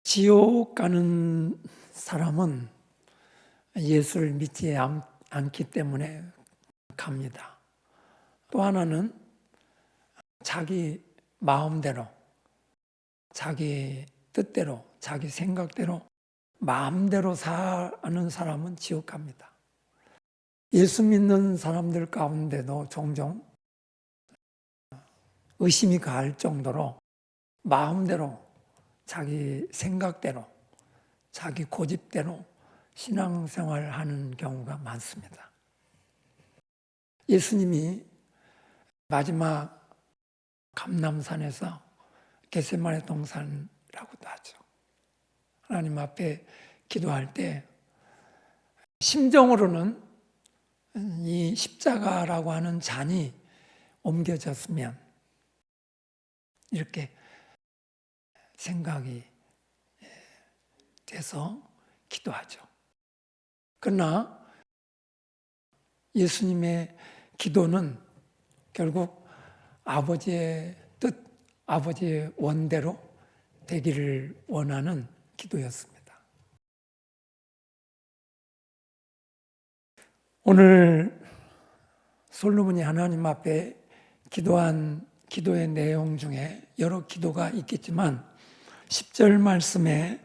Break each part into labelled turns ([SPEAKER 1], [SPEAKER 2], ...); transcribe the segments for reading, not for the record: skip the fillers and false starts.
[SPEAKER 1] 지옥 가는 사람은 예수를 믿지 않기 때문에 갑니다. 또 하나는 자기 마음대로, 자기 뜻대로, 자기 생각대로, 마음대로 사는 사람은 지옥 갑니다. 예수 믿는 사람들 가운데도 종종 의심이 갈 정도로 마음대로, 자기 생각대로, 자기 고집대로 신앙생활을 하는 경우가 많습니다. 예수님이 마지막 감람산에서 겟세마네 동산이라고도 하죠. 하나님 앞에 기도할 때 심정으로는 이 십자가라고 하는 잔이 옮겨졌으면 이렇게 생각이 돼서 기도하죠. 그러나 예수님의 기도는 결국 아버지의 뜻, 아버지의 원대로 되기를 원하는 기도였습니다. 오늘 솔로몬이 하나님 앞에 기도한 기도의 내용 중에 여러 기도가 있겠지만 10절 말씀에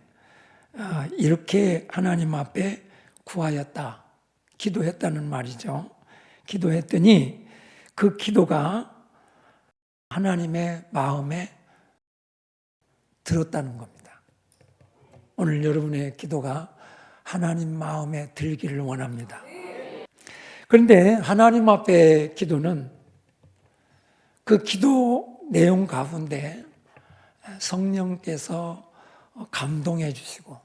[SPEAKER 1] 이렇게 하나님 앞에 구하였다, 기도했다는 말이죠. 기도했더니 그 기도가 하나님의 마음에 들었다는 겁니다. 오늘 여러분의 기도가 하나님 마음에 들기를 원합니다. 그런데 하나님 앞에 기도는 그 기도 내용 가운데 성령께서 감동해 주시고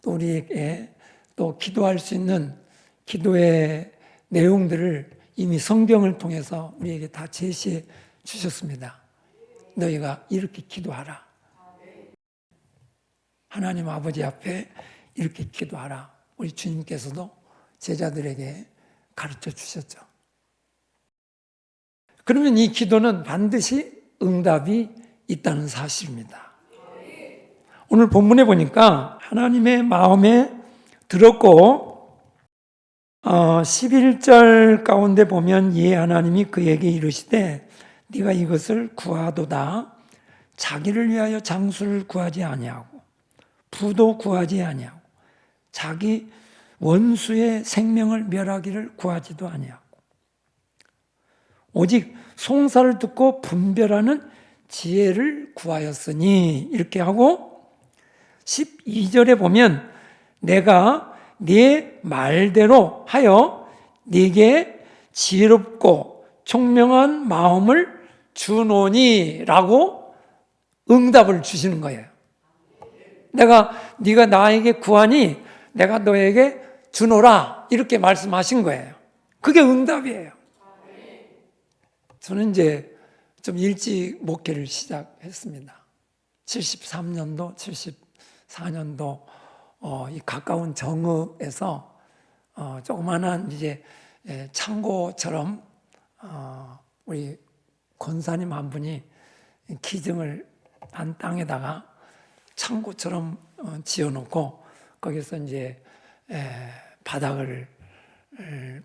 [SPEAKER 1] 또 우리에게 또 기도할 수 있는 기도의 내용들을 이미 성경을 통해서 우리에게 다 제시해 주셨습니다. 너희가 이렇게 기도하라. 하나님 아버지 앞에 이렇게 기도하라. 우리 주님께서도 제자들에게 가르쳐 주셨죠. 그러면 이 기도는 반드시 응답이 있다는 사실입니다. 오늘 본문에 보니까 하나님의 마음에 들었고 11절 가운데 보면 이에 하나님이 그에게 이르시되 네가 이것을 구하도다. 자기를 위하여 장수를 구하지 아니하고 부도 구하지 아니하고 자기 원수의 생명을 멸하기를 구하지도 아니하고 오직 송사를 듣고 분별하는 지혜를 구하였으니 이렇게 하고 12절에 보면 내가 네 말대로 하여 네게 지혜롭고 총명한 마음을 주노니라고 응답을 주시는 거예요. 네가 나에게 구하니 내가 너에게 주노라 이렇게 말씀하신 거예요. 그게 응답이에요. 저는 이제 좀 일찍 목회를 시작했습니다. 73년도, 74년도 이 가까운 정읍에서 조그마한 이제 창고처럼 우리 권사님 한 분이 기증을 한 땅에다가 창고처럼 지어놓고 거기서 이제 바닥을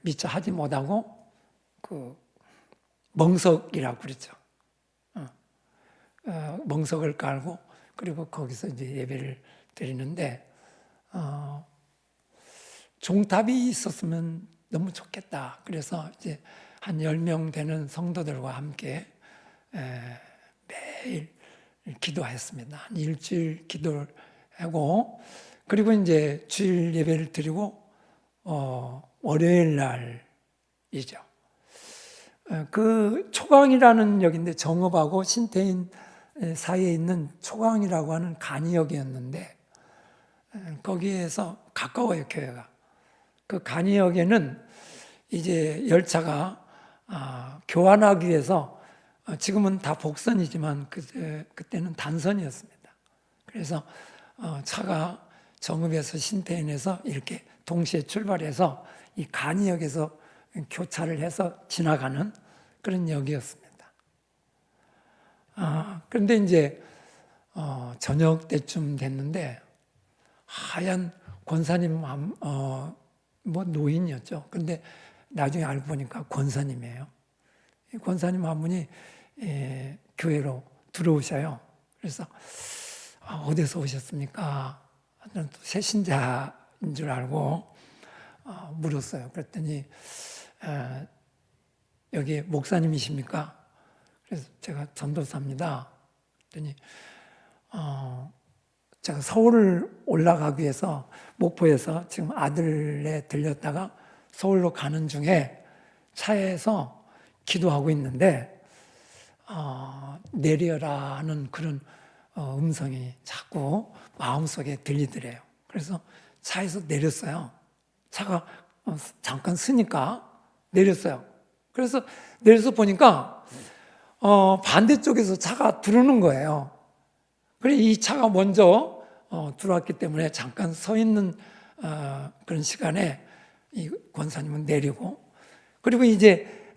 [SPEAKER 1] 미처 하지 못하고 그 멍석이라고 그랬죠. 멍석을 깔고 그리고 거기서 이제 예배를 드리는데 종탑이 있었으면 너무 좋겠다. 그래서 이제 한 10명 되는 성도들과 함께 매일 기도했습니다. 한 일주일 기도를 하고 그리고 이제 주일 예배를 드리고 월요일 날이죠. 그 초강이라는 역인데 정읍하고 신태인 사이에 있는 초강이라고 하는 간이역이었는데 거기에서 가까워요, 교회가. 그 간이역에는 이제 열차가 교환하기 위해서 지금은 다 복선이지만 그때는 단선이었습니다. 그래서 차가 정읍에서 신태인에서 이렇게 동시에 출발해서 이 간이역에서 교차를 해서 지나가는 그런 역이었습니다. 그런데 이제 저녁 때쯤 됐는데 하얀 권사님 뭐 노인이었죠. 근데 나중에 알고 보니까 권사님이에요. 이 권사님 한 분이 교회로 들어오셔요. 그래서 어디서 오셨습니까? 저는 또 새신자인 줄 알고 물었어요. 그랬더니 여기 목사님이십니까? 그래서 제가 전도사입니다. 그랬더니 제가 서울을 올라가기 위해서 목포에서 지금 아들네 들렸다가 서울로 가는 중에 차에서 기도하고 있는데 내려라 하는 그런 음성이 자꾸 마음속에 들리더래요. 그래서 차에서 내렸어요. 차가 잠깐 서니까 내렸어요. 그래서 내려서 보니까 반대쪽에서 차가 들어오는 거예요. 그래 이 차가 먼저 들어왔기 때문에 잠깐 서 있는 그런 시간에 이 권사님은 내리고, 그리고 이제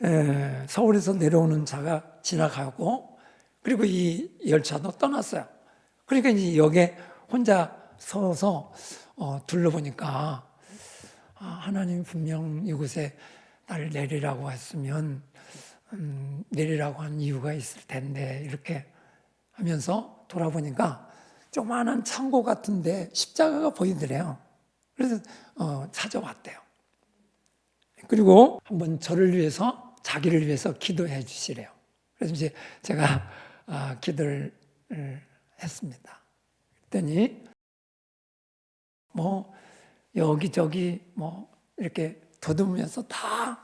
[SPEAKER 1] 서울에서 내려오는 차가 지나가고, 그리고 이 열차도 떠났어요. 그러니까 이제 역에 혼자 서서 둘러보니까 하나님 분명 이곳에 날 내리라고 했으면 내리라고 한 이유가 있을 텐데, 이렇게 하면서 돌아보니까 조그마한 창고 같은데 십자가가 보이더래요. 그래서 찾아왔대요. 그리고 한번 저를 위해서, 자기를 위해서 기도해 주시래요. 그래서 이제 제가 기도를 했습니다. 그랬더니 뭐 여기저기 뭐 이렇게 더듬으면서 다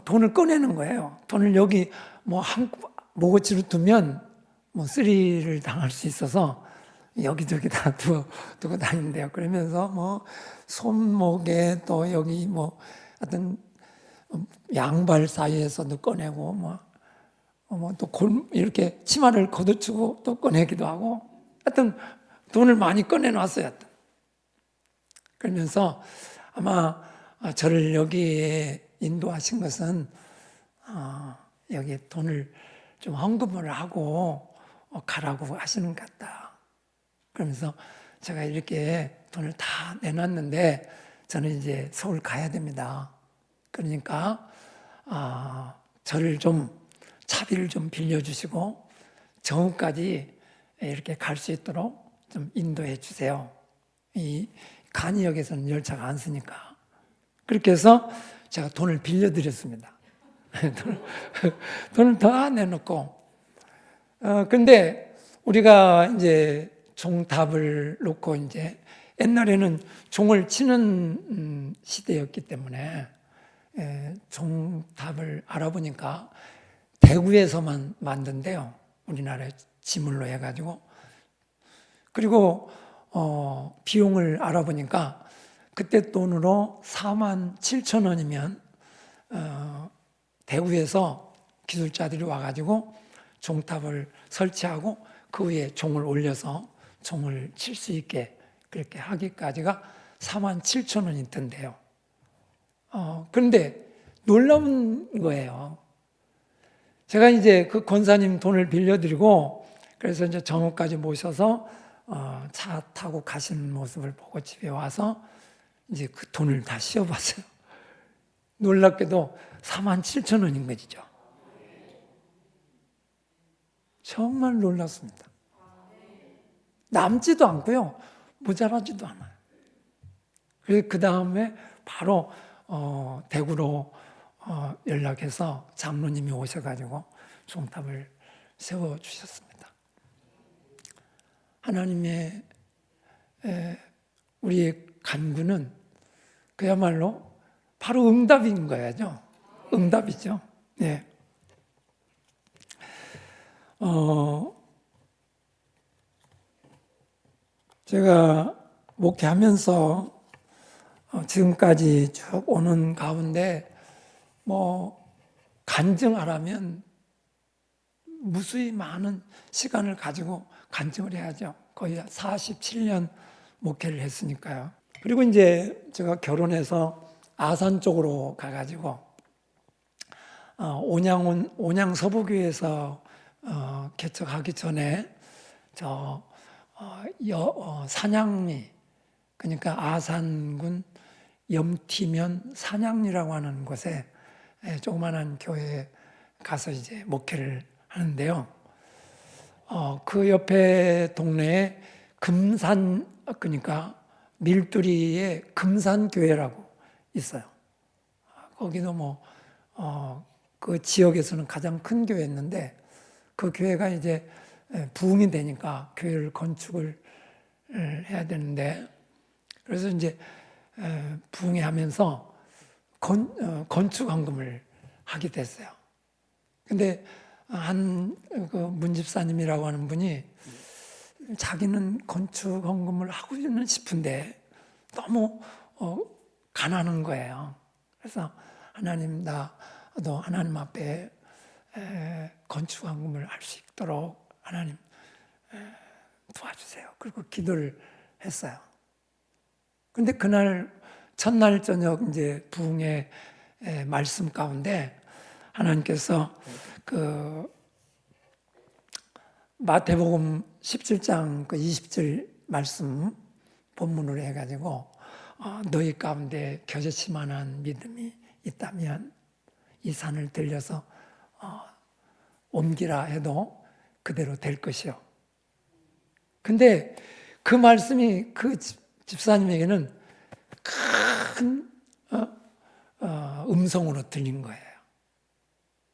[SPEAKER 1] 돈을 꺼내는 거예요. 돈을 여기 뭐 한 모거지로 두면 뭐 쓰리를 당할 수 있어서 여기저기 다 두고 다닌대요. 그러면서 뭐 손목에 또 여기 뭐 어떤 양발 사이에서도 꺼내고 뭐 또 이렇게 치마를 걷어치고 또 꺼내기도 하고, 하여튼 돈을 많이 꺼내놨어요. 그러면서 아마 저를 여기에 인도하신 것은 여기 돈을 좀 헌금을 하고 가라고 하시는 것 같다. 그러면서 제가 이렇게 돈을 다 내놨는데 저는 이제 서울 가야 됩니다. 그러니까 저를 좀 차비를 좀 빌려주시고 정읍까지 이렇게 갈 수 있도록 좀 인도해 주세요. 이 간이역에서는 열차가 안 쓰니까. 그렇게 해서 제가 돈을 빌려드렸습니다. 돈을 다 내놓고. 근데 우리가 이제 종탑을 놓고 이제 옛날에는 종을 치는 시대였기 때문에 종탑을 알아보니까 대구에서만 만든대요. 우리나라에 지물로 해가지고. 그리고 비용을 알아보니까 그때 돈으로 47,000원이면 대구에서 기술자들이 와가지고 종탑을 설치하고 그 위에 종을 올려서 종을 칠 수 있게 그렇게 하기까지가 47,000원이 든대요. 그런데 놀라운 거예요. 제가 이제 그 권사님 돈을 빌려드리고 그래서 이제 정읍까지 모셔서 차 타고 가시는 모습을 보고 집에 와서 이제 그 돈을 다 씌워봤어요. 놀랍게도 47,000원인 거죠. 정말 놀랐습니다. 남지도 않고요, 모자라지도 않아요. 그래서 그 다음에 바로 대구로 연락해서 장로님이 오셔가지고 종탑을 세워주셨습니다. 하나님의 우리의 간구는 그야말로 바로 응답인 거야죠. 응답이죠. 네. 제가 목회하면서 지금까지 쭉 오는 가운데 뭐 간증하라면 무수히 많은 시간을 가지고 간증을 해야죠. 거의 47년 목회를 했으니까요. 그리고 이제 제가 결혼해서 아산 쪽으로 가가지고 온양 서부교에서 개척하기 전에 저 산양리, 그러니까 아산군 염티면 산양리라고 하는 곳에 조그마한 교회에 가서 이제 목회를 하는데요. 그 옆에 동네에 금산, 그러니까 밀두리에 금산교회라고 있어요. 거기도 그 지역에서는 가장 큰 교회였는데, 그 교회가 이제 부흥이 되니까 교회를 건축을 해야 되는데, 그래서 이제 부흥회 하면서 건축 헌금을 하게 됐어요. 근데 그 문집사님이라고 하는 분이 자기는 건축 헌금을 하고는 싶은데 너무 가난한 거예요. 그래서 하나님, 나도 하나님 앞에 건축 헌금을 할 수 있도록 하나님 도와주세요. 그리고 기도를 했어요. 근데 그날 첫날 저녁 이제 부흥의 말씀 가운데 하나님께서 그 마태복음 17장 그 20절 말씀 본문으로 해가지고 너희 가운데 겨자씨 만한 믿음이 있다면 이 산을 들려서 옮기라 해도 그대로 될 것이요. 근데 그 말씀이 그 집사님에게는 큰 음성으로 들린 거예요.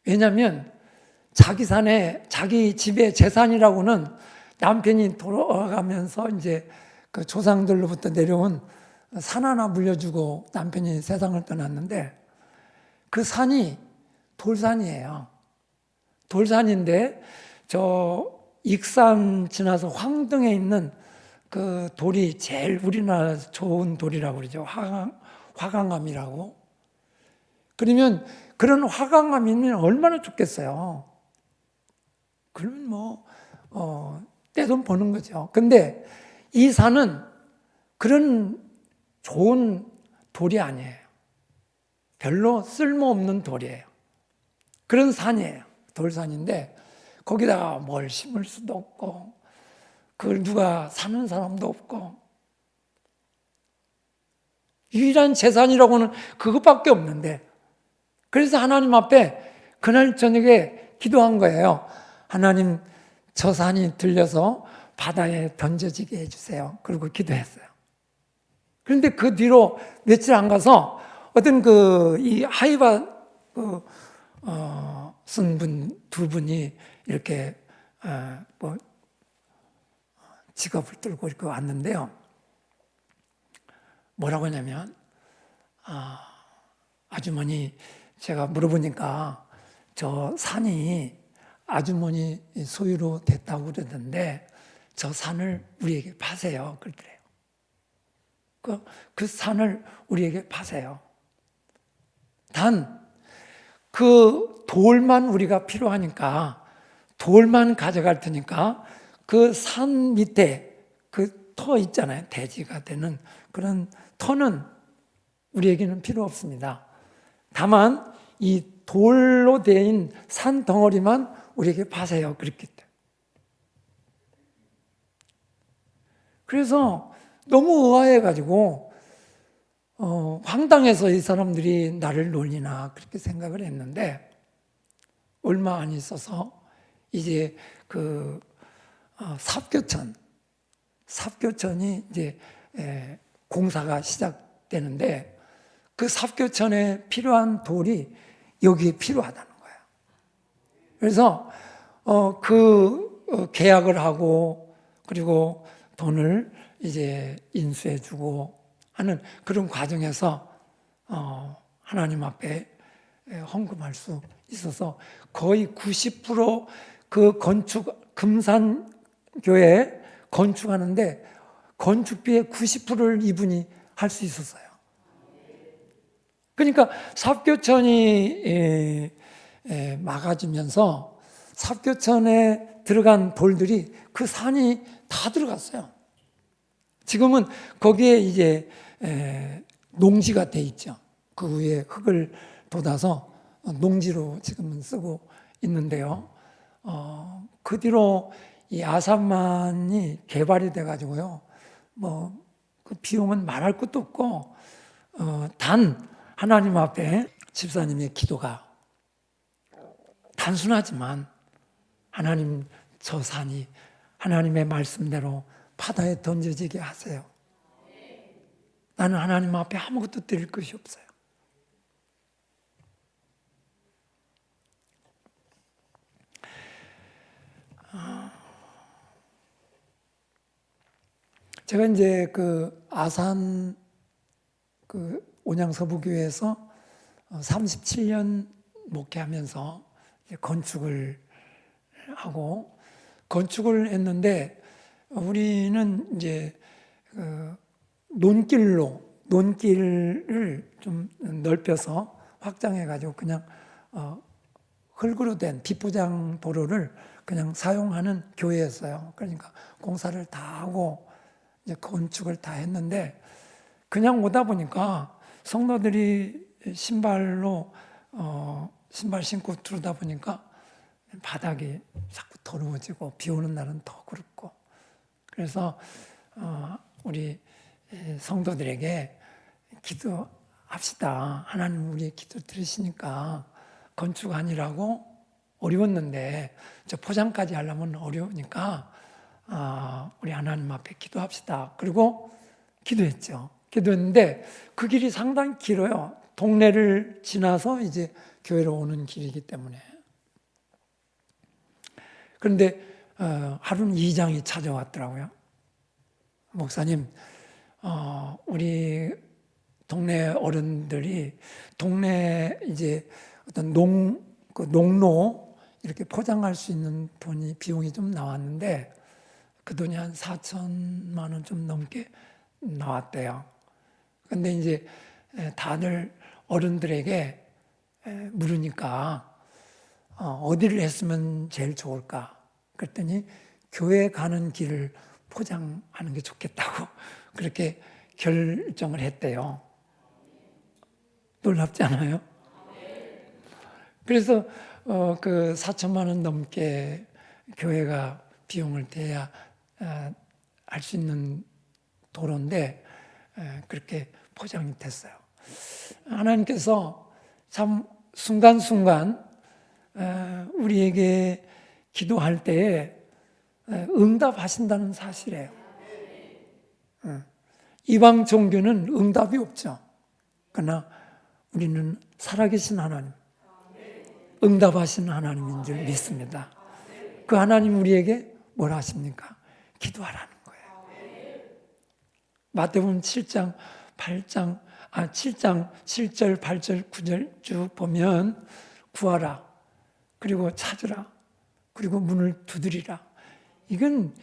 [SPEAKER 1] 왜냐하면 자기 산에, 자기 집의 재산이라고는 남편이 돌아가면서 이제 그 조상들로부터 내려온 산 하나 물려주고 남편이 세상을 떠났는데, 그 산이 돌산이에요. 돌산인데 저 익산 지나서 황등에 있는 그 돌이 제일 우리나라 좋은 돌이라고 그러죠. 화강암이라고. 그러면 그런 화강암이면 얼마나 좋겠어요. 그러면 떼돈 버는 거죠. 근데 이 산은 그런 좋은 돌이 아니에요. 별로 쓸모없는 돌이에요. 그런 산이에요. 돌산인데 거기다가 뭘 심을 수도 없고 그걸 누가 사는 사람도 없고, 유일한 재산이라고는 그것밖에 없는데, 그래서 하나님 앞에 그날 저녁에 기도한 거예요. 하나님, 저 산이 들려서 바다에 던져지게 해주세요. 그리고 기도했어요. 그런데 그 뒤로 며칠 안 가서 어떤 이 하이바 쓴 분 두 분이 이렇게 직업을 들고 이렇게 왔는데요. 뭐라고 하냐면, 아주머니, 제가 물어보니까 저 산이 아주머니 소유로 됐다고 그러던데 저 산을 우리에게 파세요. 그러더래요. 그 산을 우리에게 파세요. 단 그 돌만 우리가 필요하니까 돌만 가져갈 테니까 그 산 밑에 그 터 있잖아요. 대지가 되는 그런 터는 우리에게는 필요 없습니다. 다만 이 돌로 된 산 덩어리만 우리에게 파세요. 그렇게. 그래서 너무 의아해가지고 황당해서 이 사람들이 나를 놀리나 그렇게 생각을 했는데, 얼마 안 있어서 이제 그 삽교천이 이제 공사가 시작되는데, 그 삽교천에 필요한 돌이 여기에 필요하다는 거예요. 그래서 계약을 하고 그리고 돈을 이제 인수해주고 하는 그런 과정에서 하나님 앞에 헌금할 수 있어서 거의 90% 그 금산교회 건축하는데 건축비의 90%를 이분이 할 수 있었어요. 그러니까 삽교천이 막아지면서 삽교천에 들어간 돌들이 그 산이 다 들어갔어요. 지금은 거기에 이제 농지가 돼 있죠. 그 위에 흙을 돋아서 농지로 지금은 쓰고 있는데요. 그 뒤로 이 아산만이 개발이 돼가지고요. 그 비용은 말할 것도 없고, 단 하나님 앞에 집사님의 기도가 단순하지만 하나님 저 산이 하나님의 말씀대로 바다에 던져지게 하세요. 나는 하나님 앞에 아무것도 드릴 것이 없어요. 제가 이제 그 아산 그 온양서부교회에서 37년 목회하면서 건축을 하고 건축을 했는데 우리는 이제 논길을 좀 넓혀서 확장해가지고 그냥 흙으로 된 비포장 도로를 그냥 사용하는 교회였어요. 그러니까 공사를 다 하고 이제 건축을 다 했는데 그냥 오다 보니까 성도들이 신발로 신발 신고 들어오다 보니까 바닥이 자꾸 더러워지고 비 오는 날은 더 그렇고 그래서 우리 성도들에게 기도합시다. 하나님 우리의 기도 들으시니까 건축 아니라고 어려웠는데 저 포장까지 하려면 어려우니까 우리 하나님 앞에 기도합시다. 그리고 기도했죠. 기도했는데 그 길이 상당히 길어요. 동네를 지나서 이제 교회로 오는 길이기 때문에. 그런데 하루는 이장이 찾아왔더라고요. 목사님, 우리 동네 어른들이 동네 이제 어떤 농로 이렇게 포장할 수 있는 비용이 좀 나왔는데 그 돈이 한 4천만 원 좀 넘게 나왔대요. 근데 이제 다들 어른들에게 물으니까 어디를 했으면 제일 좋을까? 그랬더니 교회 가는 길을 포장하는 게 좋겠다고 그렇게 결정을 했대요. 놀랍지 않아요? 그래서 그 4천만 원 넘게 교회가 비용을 대야 할 수 있는 도로인데 그렇게 포장이 됐어요. 하나님께서 참 순간순간 우리에게 기도할 때에 응답하신다는 사실이에요. 이방 종교는 응답이 없죠. 그러나 우리는 살아계신 하나님, 응답하신 하나님인 줄 믿습니다. 그 하나님 우리에게 뭘 하십니까? 기도하라는 거예요. 마태복음 7장 7절, 8절, 9절 쭉 보면 구하라, 그리고 찾으라, 그리고 문을 두드리라. 이건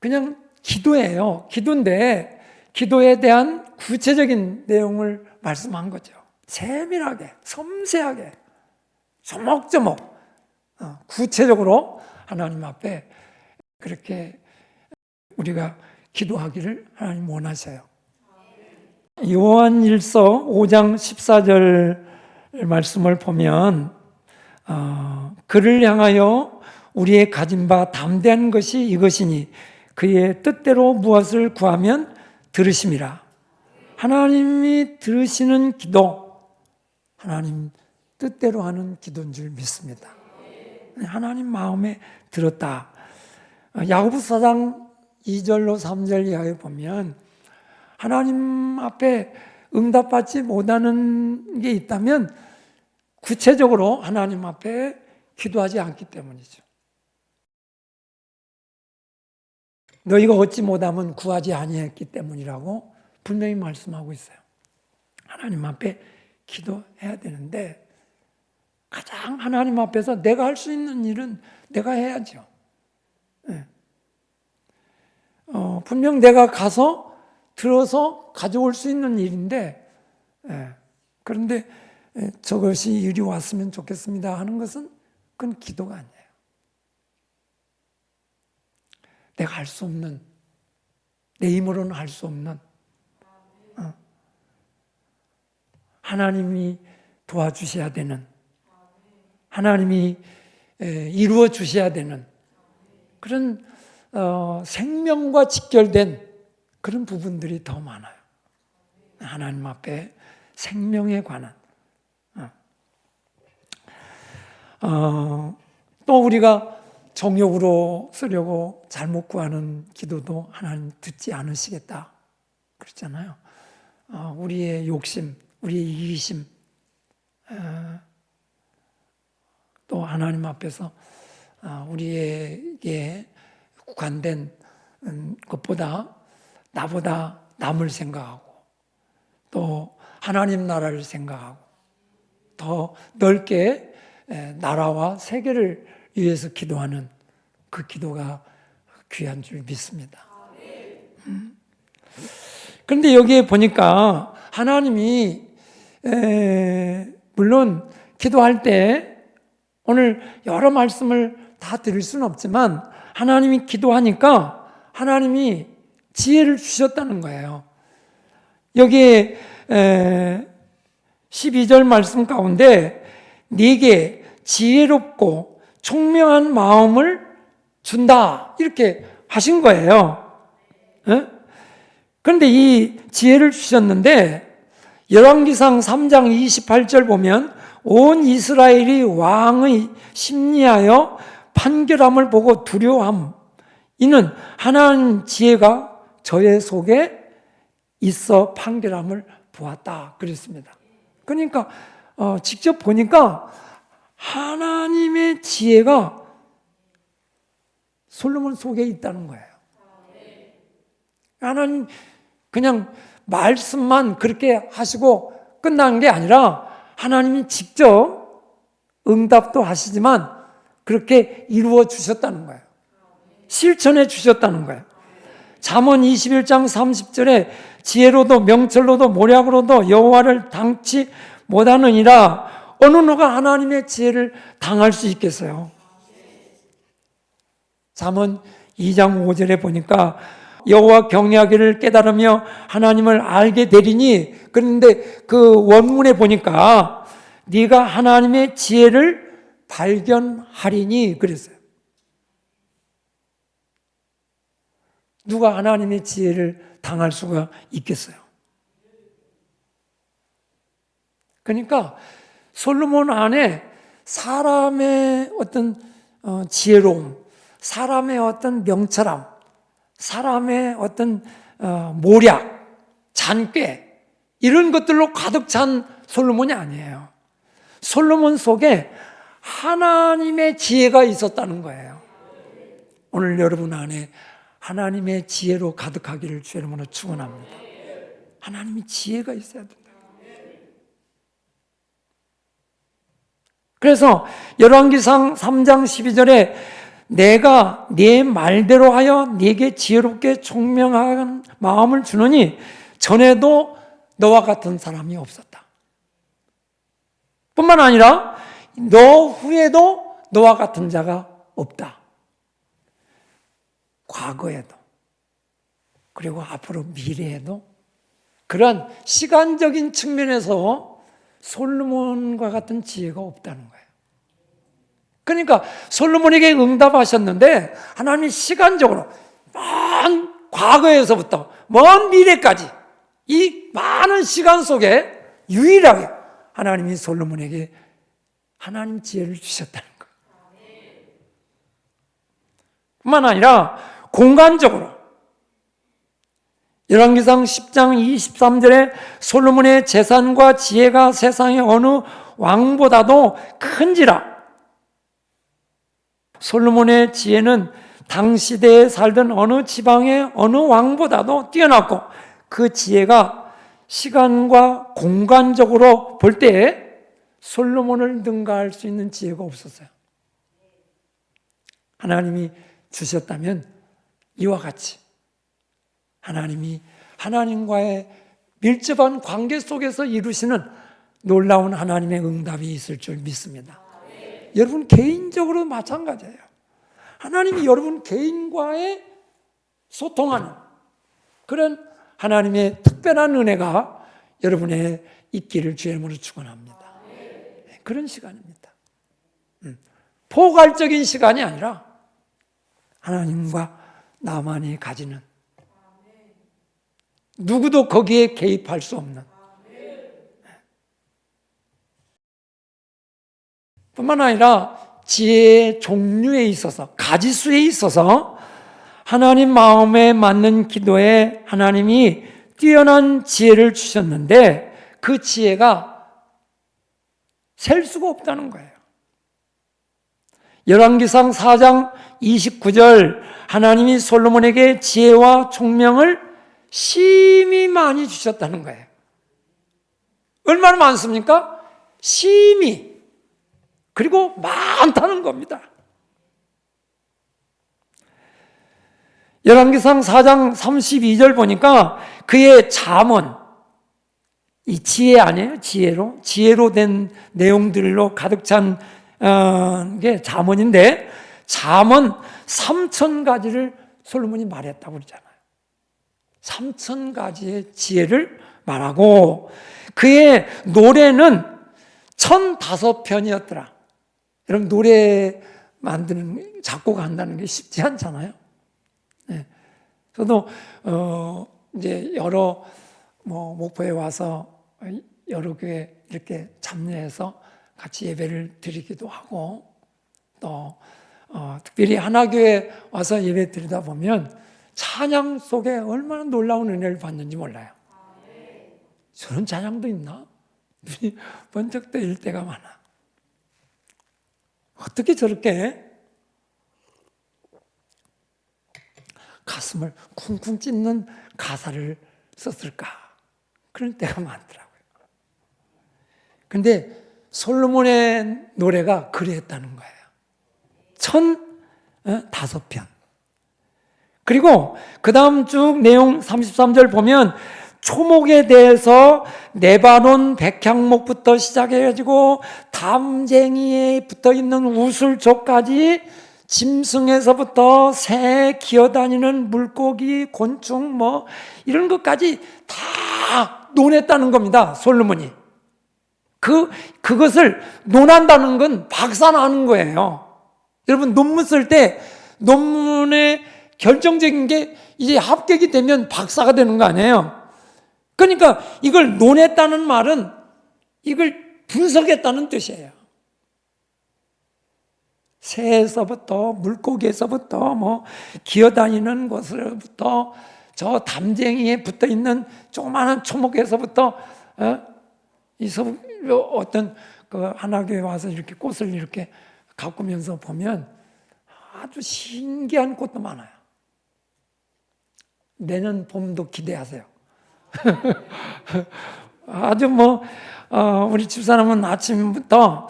[SPEAKER 1] 그냥 기도예요. 기도인데 기도에 대한 구체적인 내용을 말씀한 거죠. 세밀하게, 섬세하게, 조목조목 구체적으로 하나님 앞에 그렇게 우리가 기도하기를 하나님 원하셔요. 요한일서 5장 14절 말씀을 보면 그를 향하여 우리의 가진 바 담대한 것이 이것이니 그의 뜻대로 무엇을 구하면 들으심이라. 하나님이 들으시는 기도, 하나님 뜻대로 하는 기도인 줄 믿습니다. 하나님 마음에 들었다. 야고보서 4장 2절로 3절 이하에 보면 하나님 앞에 응답받지 못하는 게 있다면 구체적으로 하나님 앞에 기도하지 않기 때문이죠. 너희가 얻지 못하면 구하지 아니했기 때문이라고 분명히 말씀하고 있어요. 하나님 앞에 기도해야 되는데 가장 하나님 앞에서 내가 할 수 있는 일은 내가 해야죠. 분명 내가 가서 들어서 가져올 수 있는 일인데 그런데 저것이 일이 왔으면 좋겠습니다 하는 것은 그건 기도가 아니에요. 내가 할 수 없는, 내 힘으로는 할 수 없는 하나님이 도와주셔야 되는, 하나님이 이루어 주셔야 되는 그런 생명과 직결된 그런 부분들이 더 많아요. 하나님 앞에 생명에 관한. 또 우리가 정욕으로 쓰려고 잘못 구하는 기도도 하나님 듣지 않으시겠다 그랬잖아요. 우리의 욕심, 우리의 이기심, 또 하나님 앞에서 우리에게 관된 것보다 나보다 남을 생각하고 또 하나님 나라를 생각하고 더 넓게 나라와 세계를 위해서 기도하는 그 기도가 귀한 줄 믿습니다. 그런데 여기에 보니까 하나님이 물론 기도할 때 오늘 여러 말씀을 다 드릴 수는 없지만 하나님이 기도하니까 하나님이 지혜를 주셨다는 거예요. 여기에 12절 말씀 가운데 네게 지혜롭고 총명한 마음을 준다 이렇게 하신 거예요. 그런데 이 지혜를 주셨는데 열왕기상 3장 28절 보면 온 이스라엘이 왕의 심리하여 판결함을 보고 두려워함. 이는 하나님 지혜가 저의 속에 있어 판결함을 보았다 그랬습니다. 그러니까 직접 보니까 하나님의 지혜가 솔로몬 속에 있다는 거예요. 하나님 그냥 말씀만 그렇게 하시고 끝난 게 아니라 하나님이 직접 응답도 하시지만 그렇게 이루어 주셨다는 거예요. 실천해 주셨다는 거예요. 잠언 21장 30절에 지혜로도 명철로도 모략으로도 여호와를 당치 못하느니라. 어느 누가 하나님의 지혜를 당할 수 있겠어요? 잠언 2장 5절에 보니까 여호와 경외하기를 깨달으며 하나님을 알게 되리니, 그런데 그 원문에 보니까 네가 하나님의 지혜를 발견하리니 그랬어요. 누가 하나님의 지혜를 당할 수가 있겠어요? 그러니까 솔로몬 안에 사람의 어떤 지혜로움, 사람의 어떤 명철함, 사람의 어떤 모략, 잔꾀 이런 것들로 가득 찬 솔로몬이 아니에요. 솔로몬 속에 하나님의 지혜가 있었다는 거예요. 오늘 여러분 안에 하나님의 지혜로 가득하기를 주의 이름으로 축원합니다. 하나님의 지혜가 있어야 된다. 그래서 열왕기상 3장 12절에 내가 네 말대로 하여 네게 지혜롭게 총명한 마음을 주느니 전에도 너와 같은 사람이 없었다. 뿐만 아니라 너 후에도 너와 같은 자가 없다. 과거에도 그리고 앞으로 미래에도 그런 시간적인 측면에서 솔로몬과 같은 지혜가 없다는 거예요. 그러니까 솔로몬에게 응답하셨는데 하나님이 시간적으로 먼 과거에서부터 먼 미래까지 이 많은 시간 속에 유일하게 하나님이 솔로몬에게 하나님 지혜를 주셨다는 거예요. 뿐만 아니라 공간적으로 열왕기상 10장 23절에 솔로몬의 재산과 지혜가 세상의 어느 왕보다도 큰지라. 솔로몬의 지혜는 당시대에 살던 어느 지방의 어느 왕보다도 뛰어났고 그 지혜가 시간과 공간적으로 볼 때 솔로몬을 능가할 수 있는 지혜가 없었어요. 하나님이 주셨다면 이와 같이 하나님이 하나님과의 밀접한 관계 속에서 이루시는 놀라운 하나님의 응답이 있을 줄 믿습니다. 여러분 개인적으로 마찬가지예요. 하나님이 여러분 개인과의 소통하는 그런 하나님의 특별한 은혜가 여러분의 있기를 주의 이름으로 축원합니다. 그런 시간입니다. 포괄적인 시간이 아니라 하나님과 나만이 가지는, 누구도 거기에 개입할 수 없는, 뿐만 아니라 지혜의 종류에 있어서, 가지수에 있어서 하나님 마음에 맞는 기도에 하나님이 뛰어난 지혜를 주셨는데 그 지혜가 셀 수가 없다는 거예요. 열왕기상 4장 29절, 하나님이 솔로몬에게 지혜와 총명을 심히 많이 주셨다는 거예요. 얼마나 많습니까? 심히. 그리고 많다는 겁니다. 열왕기상 4장 32절 보니까 그의 잠언, 이 지혜 아니에요? 지혜로 된 내용들로 가득 찬 게 잠언인데, 잠언 3,000가지를 솔로몬이 말했다고 그러잖아요. 3,000가지의 지혜를 말하고, 그의 노래는 1,005편이었더라. 여러분, 노래 만드는, 작곡한다는 게 쉽지 않잖아요. 네. 저도 이제 여러 목포에 와서 여러 교회 이렇게 참여해서 같이 예배를 드리기도 하고, 또 특별히 하나교회 와서 예배 드리다 보면 찬양 속에 얼마나 놀라운 은혜를 받는지 몰라요. 저런 찬양도 있나? 눈이 번쩍 뜨일 때가 많아. 어떻게 저렇게 가슴을 쿵쿵 찢는 가사를 썼을까? 그런 때가 많더라고요. 근데 솔로몬의 노래가 그랬다는 거예요. 1,005편. 그리고 그 다음 쭉 내용 33절 보면 초목에 대해서 네바논 백향목부터 시작해가지고 담쟁이에 붙어있는 우술초까지, 짐승에서부터 새, 기어다니는 물고기, 곤충 이런 것까지 다 논했다는 겁니다, 솔로몬이. 그것을 논한다는 건 박사나는 거예요. 여러분, 논문 쓸 때 논문의 결정적인 게 이제 합격이 되면 박사가 되는 거 아니에요? 그러니까 이걸 논했다는 말은 이걸 분석했다는 뜻이에요. 새에서부터, 물고기에서부터, 기어다니는 것으로부터, 저 담쟁이에 붙어 있는 조그마한 초목에서부터, 어떤 하나교회 와서 이렇게 꽃을 이렇게 가꾸면서 보면 아주 신기한 꽃도 많아요. 내년 봄도 기대하세요. 아주 우리 집사람은 아침부터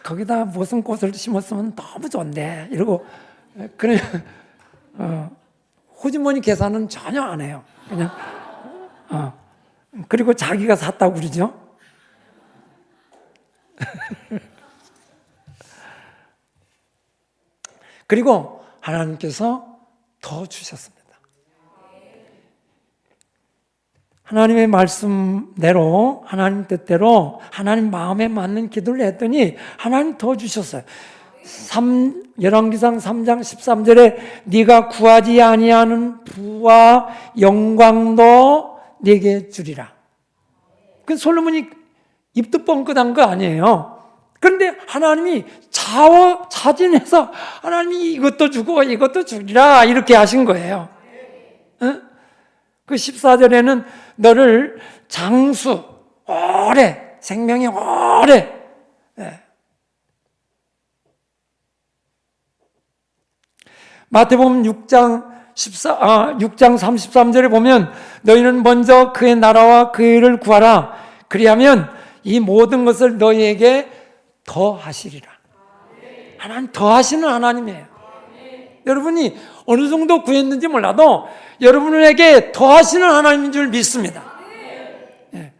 [SPEAKER 1] 거기다 무슨 꽃을 심었으면 너무 좋은데 이러고, 그래 호주머니 계산은 전혀 안 해요. 그냥 그리고 자기가 샀다고 그러죠. 그리고 하나님께서 더 주셨습니다. 하나님의 말씀대로, 하나님 뜻대로, 하나님 마음에 맞는 기도를 했더니 하나님 더 주셨어요. 열왕기상 3장 13절에 네가 구하지 아니하는 부와 영광도 네게 주리라. 그 솔로몬이 입도 뻥끗한 거 아니에요. 그런데 하나님이 자진해서 하나님이 이것도 주고 이것도 주리라 이렇게 하신 거예요. 그 14절에는 너를 장수, 오래, 생명이 오래. 마태복음 6장 33절에 보면 너희는 먼저 그의 나라와 그의 의를 구하라. 그리하면 이 모든 것을 너희에게 더하시리라. 하나님 더하시는 하나님이에요. 여러분이 어느 정도 구했는지 몰라도 여러분에게 더하시는 하나님인 줄 믿습니다. 네.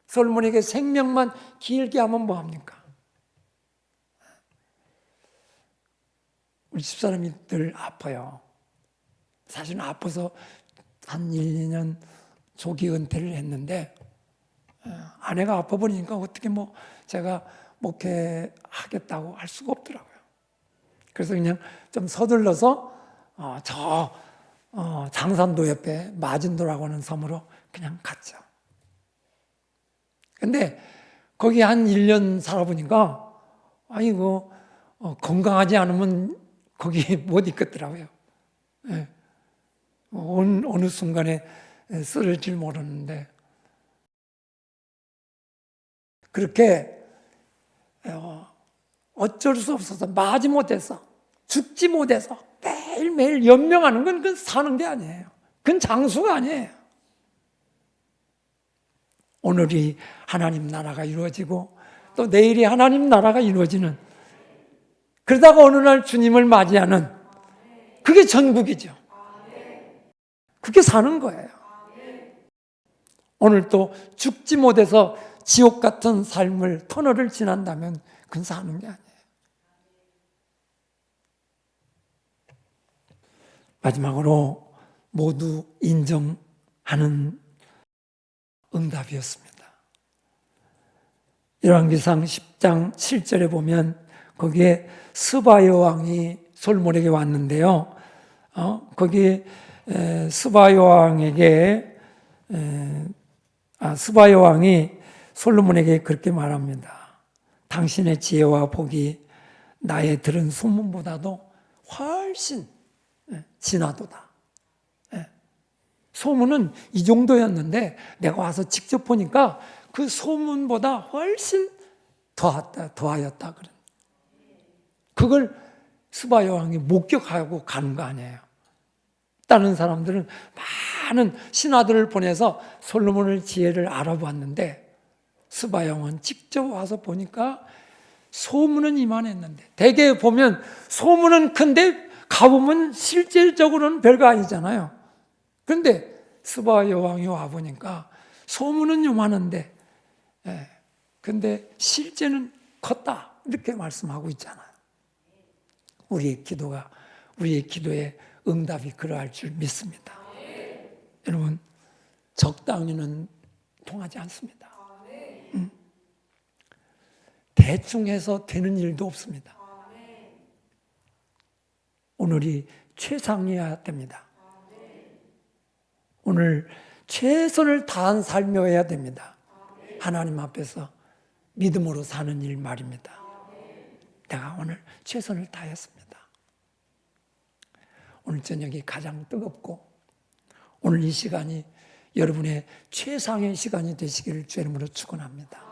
[SPEAKER 1] 솔로몬에게 생명만 길게 하면 뭐합니까? 우리 집사람이 늘 아파요. 사실은 아파서 한 1, 2년 조기 은퇴를 했는데, 아내가 아파 보니까 어떻게 제가 목회하겠다고 할 수가 없더라고요. 그래서 그냥 좀 서둘러서 장산도 옆에 마진도라고 하는 섬으로 그냥 갔죠. 근데 거기 한 1년 살아보니까 아이고 건강하지 않으면 거기 못 있겠더라고요. 예. 어느 순간에 쓰러질 모르는데 그렇게 어쩔 수 없어서 마지 못해서 죽지 못해서 매일매일 연명하는 건 그건 사는 게 아니에요. 그건 장수가 아니에요. 오늘이 하나님 나라가 이루어지고 또 내일이 하나님 나라가 이루어지는, 그러다가 어느 날 주님을 맞이하는, 그게 전국이죠. 그게 사는 거예요. 오늘 또 죽지 못해서 지옥 같은 삶을 터널을 지난다면 그건 사는 게 아니에요. 마지막으로 모두 인정하는 응답이었습니다. 열왕기상 10장 7절에 보면 거기에 스바 여왕이 솔몬에게 왔는데요. 거기 스바 여왕에게 스바 여왕이 솔로몬에게 그렇게 말합니다. 당신의 지혜와 복이 나의 들은 소문보다도 훨씬 진하도다. 소문은 이 정도였는데 내가 와서 직접 보니까 그 소문보다 훨씬 더하였다. 그걸 스바 여왕이 목격하고 가는 거 아니에요. 다른 사람들은 많은 신하들을 보내서 솔로몬의 지혜를 알아봤는데 스바 여왕은 직접 와서 보니까 소문은 이만했는데, 대개 보면 소문은 큰데 가보면 실질적으로는 별거 아니잖아요. 그런데 스바 여왕이 와보니까 소문은 요만한데 근데 실제는 컸다, 이렇게 말씀하고 있잖아요. 우리의 기도의 응답이 그러할 줄 믿습니다. 여러분, 적당히는 통하지 않습니다. 대충 해서 되는 일도 없습니다. 오늘이 최상이어야 됩니다. 오늘 최선을 다한 삶이어야 됩니다. 하나님 앞에서 믿음으로 사는 일 말입니다. 내가 오늘 최선을 다했습니다. 오늘 저녁이 가장 뜨겁고 오늘 이 시간이 여러분의 최상의 시간이 되시기를 주의 이름으로 축원합니다.